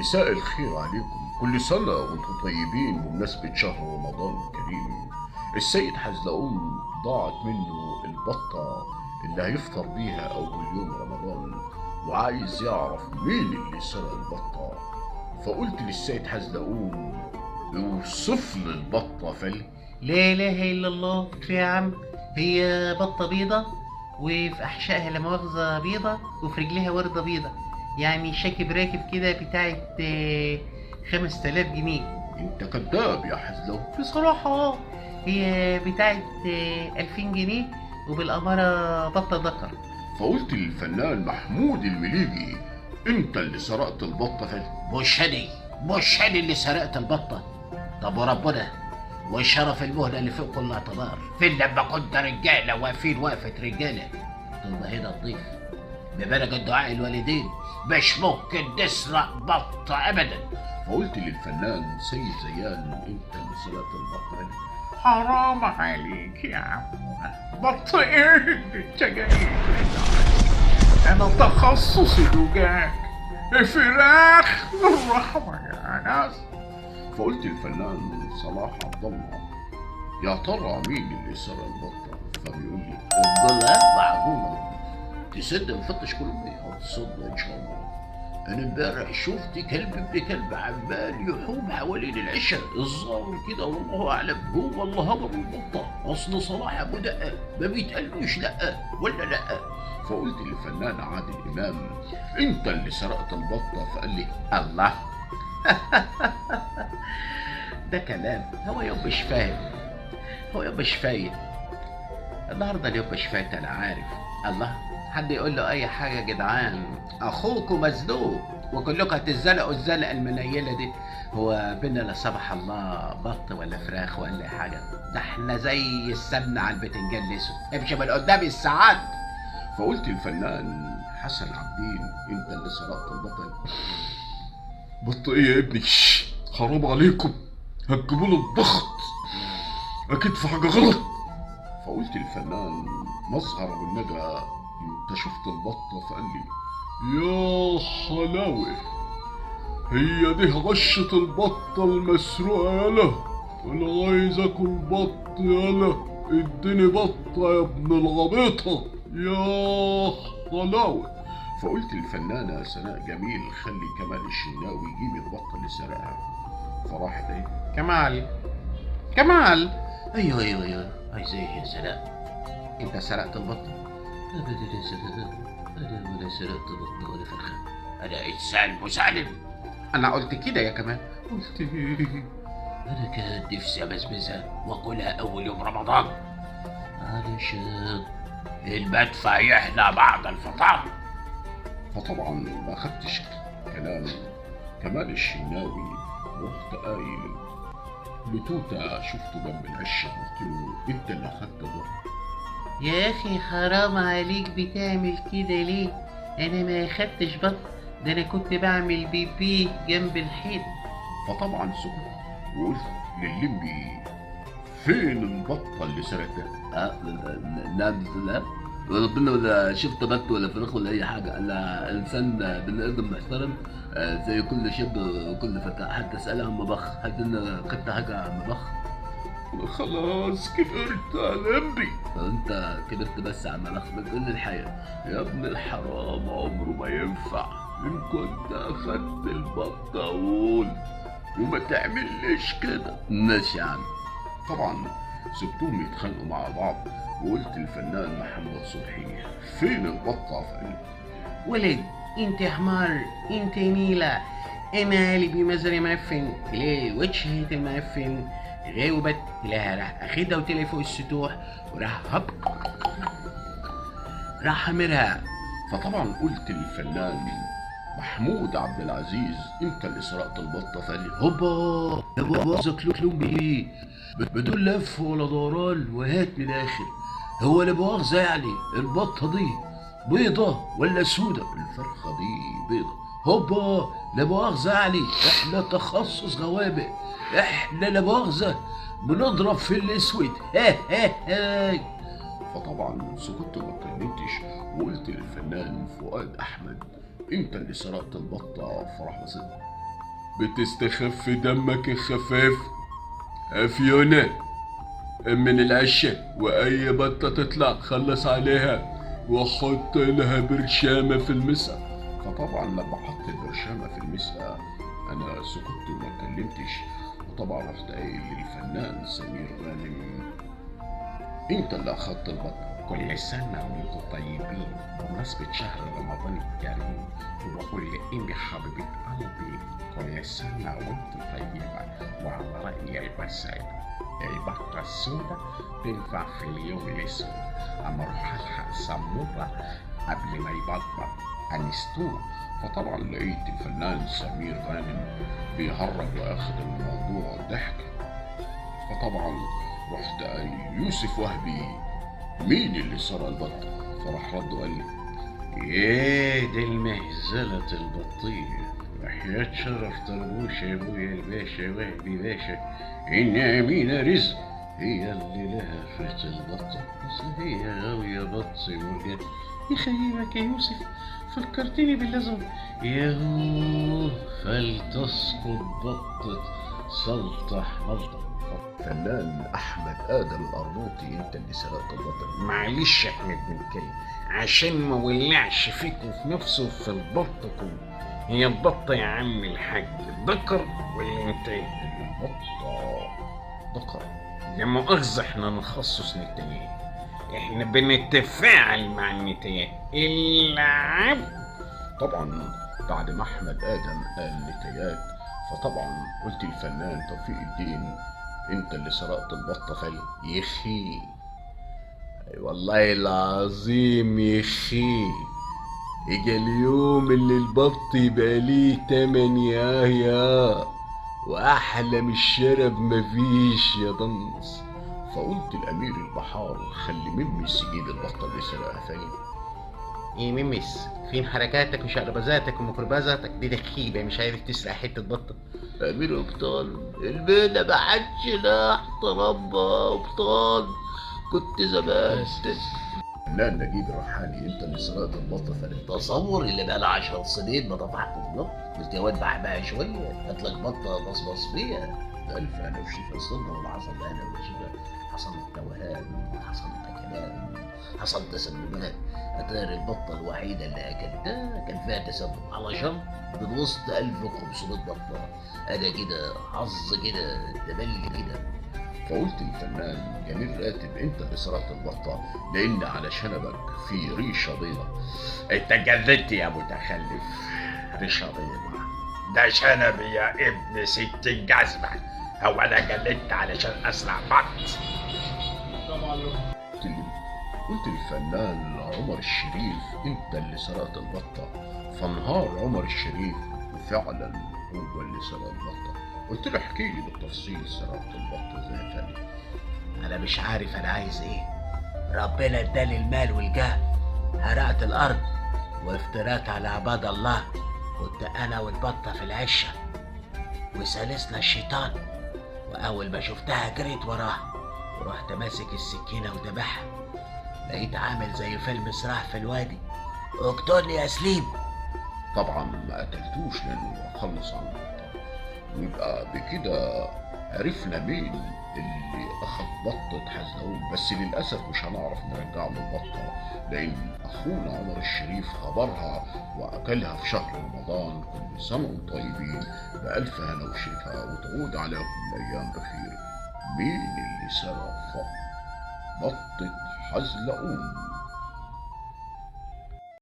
مساء الخير عليكم، كل سنة وانتم طيبين بمناسبة شهر رمضان الكريم. السيد حزلقوم ضاعت منه البطة اللي هيفطر بيها أول يوم رمضان، وعايز يعرف مين اللي سرق البطة. فقلت للسيد حزلقوم يوصف لي البطة لا اله الا الله يا عم. هي بطه بيضه وفي احشائها لا مؤاخذه بيضه وفي رجلها ورده بيضه، يعني شاكب راكب كده بتاعت 5000 جنيه. انت كذاب يا حزلقوم. بصراحه هي بتاعت 2000 جنيه وبالاماره بطه ذكر. فقلت للفنان محمود المليجي انت اللي سرقت البطة مش هني اللي سرقت البطة. طب وربنا والشرف المهنة اللي فوق كل اعتبار، فين لما كنت رجالة واقفين وقفة رجالة؟ ثم هنا تضيف ببركة دعاء الوالدين مش ممكن نسرق بطة أبدا. فقلت للفنان سيد زيان انت اللي سرقت البطة. حرام عليك يا عمو، بط ايه اللي انت جاي كده؟ انا تخصصي لجاج فراخ الرحمة يا ناس. فقلت الفنان صلاح عبد الله يا ترى مين اللي سرق البطة؟ فبيقول لي والله معقولة تسد نفتش كل ما تصد ان شاء الله. انا امبارح شفت كلب ابن كلب عمال يحوم حوالين العشاء، الظاهر كده والله اعلم هو اللي هضر البطة. اصل صلاح ابو دقة ما بيتقالوش لا ولا لا. فقلت للفنان عادل امام انت اللي سرقت البطة. فقال لي الله ده كلام. هو يوم مش فاهم، هو يوم مش فايت النهارده، اليوم مش فايت. انا عارف الله حد يقول له اي حاجه يا جدعان، اخوكم مزنوق وكلكم هتزلقوا الزلقه المنيله دي. هو بينا لا سمح الله بط ولا فراخ ولا حاجه، ده احنا زي السمنه على البتنجان الاسود، امشي من قدامي الساعات. فقلت الفنان حسن عبدين انت اللي سرقت البطل. بط ايه يا ابني؟ حرام عليكم، هتجيبوا له الضغط، اكيد في حاجه غلط. فقلت الفنان مظهر بالنجا انت شفت البطه؟ فقال لي يا حلاوه، هي دي غشة البطه المسروقه يالا، انا عايز اكل بط يالا، اديني بطه يا ابن الغبيطه يا حلاوه. فقلت الفنانة سناء جميل خلي كمال الشناوي يجيب البطة اللي سرقها. فراحت ايه كمال ايوه عايز ايه يا سناء؟ انت سرقت البطه؟ ابدا يا سناء، انا ولا سرقت بطه ولا فرخه، انا انسان مسالم. انا قلت كده يا كمال. قلت ايه؟ انا كان نفسي امزمزها واكلها اول يوم رمضان علشان المدفع يحلى بعد الفطار. فطبعا ما خدتش كلام كمال الشناوي، ورحت قايل لتوتة شفته جنب العشة قلت له انت اللي اخدت ده. يا اخي حرام عليك بتعمل كده ليه؟ انا ما خدتش بط، ده انا كنت بعمل بيبي جنب الحيط. فطبعا سكت وقلت لللمبي فين البطة اللي سرقتها؟ لا ربنا ولا شفت بط ولا فراخ ولا اي حاجه، انا انسان بني ادم محترم زي كل شاب وكل فتاه. حتى اسالها عن مبخ، هل انا خدت حاجه عن مبخ؟ خلاص كبرت يا لمبي. انت كبرت بس عن مبخ، بتقول لي الحقيقه. يا ابن الحرام عمره ما ينفع، ان كنت اخدت البطة قول وما تعملش كده. ماشي يا عم. طبعا سبتهم يتخانقوا مع بعض وقلت للفنان محمد صبحي فين البطة؟ فقال ولد انت حمار انت نيلة، انا قلبي مزري معفن ليه وجهة المعفن غاوبت لها. راح اخدها وطلع فوق السطوح وراح هب راح حمرها. فطبعا قلت للفنان محمود عبد العزيز انت اللي سرقت البطة. فقال لي هوبا يا بابا لهم بايه؟ بدون لف ولا دوران وهات من الاخر. هو لا مؤاخذة يعني البطة دي بيضة ولا سودة؟ الفرخة دي بيضة. هوبا لا مؤاخذة يعني احنا تخصص غوامق، احنا لا مؤاخذة بنضرب في الاسود. فطبعا سكت وما اتكلمتش وقلت للفنان فؤاد احمد انت اللي سرقت البطة. فراح بصد بتستخف دمك الخفاف فيونا من العشة، وأي بطة تطلع خلص عليها وحط لها برشامة في المسقى. فطبعا لما حط البرشامة في المسقى أنا سكت وما اتكلمتش، وطبعا رحت قايل للفنان سمير غانم أنت اللي أخدت البطة. كل سنة وانتم طيبين بمناسبة شهر رمضان الكريم، وبقول لإيمي حبيبة قلبي كل سنة وانتم طيبة. وعلى رأي المثل البطة السوداء تنفع في اليوم الأسود، أما أروح ألحق سمورة قبل ما يبطل أنستوه. فطبعا لقيت الفنان سمير غانم بيهرج وأخد الموضوع ضحك. فطبعا رحت قايل يوسف وهبي مين اللي سرق البطة؟ فراح رد وقال لي يا دي المهزلة البطية، وحياة شرف طربوش يا ابويا الباشا وهبي باشا إن أمينة رزق هي اللي لهفت البطة، بس هي غاوية بط مرجان. يخيبك يا يوسف فكرتني باللازم ياهو فلتسقط بطة سلطح ملطة. فنان أحمد آدم الأرنوطي أنت اللي سرقت البطة. معلش يا أحمد بن كريم عشان ما ولعش فيكم في نفسه في البطة. هي البطة يا عم الحاج ذكر ولا انت؟ البطة ذكر. لا مؤاخذة احنا نخصص نتايات، احنا بنتفاعل مع النتايات اللعب. طبعا بعد ما أحمد آدم قال نتايات فطبعا قلت الفنان توفيق الدين أنت اللي سرقت البطة. فال يخي والله العظيم يخي اجا اليوم اللي البط يبقى ليه تمن يا واحلى من الشرب مفيش يا ضنس. فقلت الامير البحار خلي ممس يجيب البطه اللي سرقها. فين ايه ميمس فين حركاتك وشقلبازاتك وميكروبازاتك دي دخيبة مش عارف تسرق حتة بطة؟ امير ابطال البيضة ما عادش لا احترام ابطال كنت زمان. فنان نجيب الريحاني انت اللي سرقت البطه. فلت تصور اللي بقى لها 10 سنين ما طفحت النار، قلت يا واد بحبها شويه هات لك بطه بصبص فيها. الف انا وشيفا وصلنا ولا حصل انا وشيفا، حصل توهان، حصل كلام، حصل تسببات. اتاري البطه الوحيده اللي اكلتها كان فيها تسبب على شرط من وسط 1500 بطه. انا كده حظ كده تبلي كده. فقلت الفنان جميل راتب انت اللي سرقت البطه لان على شنبك في ريشه بيضه. انت جلدت يا متخلف. ريشه بيضة ده شنبي يا ابن ست الجزمة، هو انا جلدت علشان اسرع بط؟ قلت للفنان عمر الشريف انت اللي سرقت البطه. فانهار عمر الشريف وفعلا هو اللي سرق البطه. قلت له احكي لي بالتفصيل سرقت البطه ازاي يا فندم. انا مش عارف انا عايز ايه، ربنا اداني المال والجاه، هرقت الارض وافترات على عباد الله. كنت انا والبطه في العشه وسالسنا الشيطان، واول ما شفتها جريت وراها ورحت ماسك السكينه وذبحها. بقيت عامل زي فيلم صراع في الوادي، اقتلني يا سليم. طبعا ما قتلتوش لانه خلص عن البطه، ويبقى بكده عرفنا مين اللي اخذ بطه حزلقوم. بس للاسف مش هنعرف نرجع له البطه لان اخونا عمر الشريف خبرها واكلها في شهر رمضان. كل سنه وانتم طيبين بالف هنا وشفا وتعود عليكم الايام بخير. مين اللي سرق بطه حزلقوم؟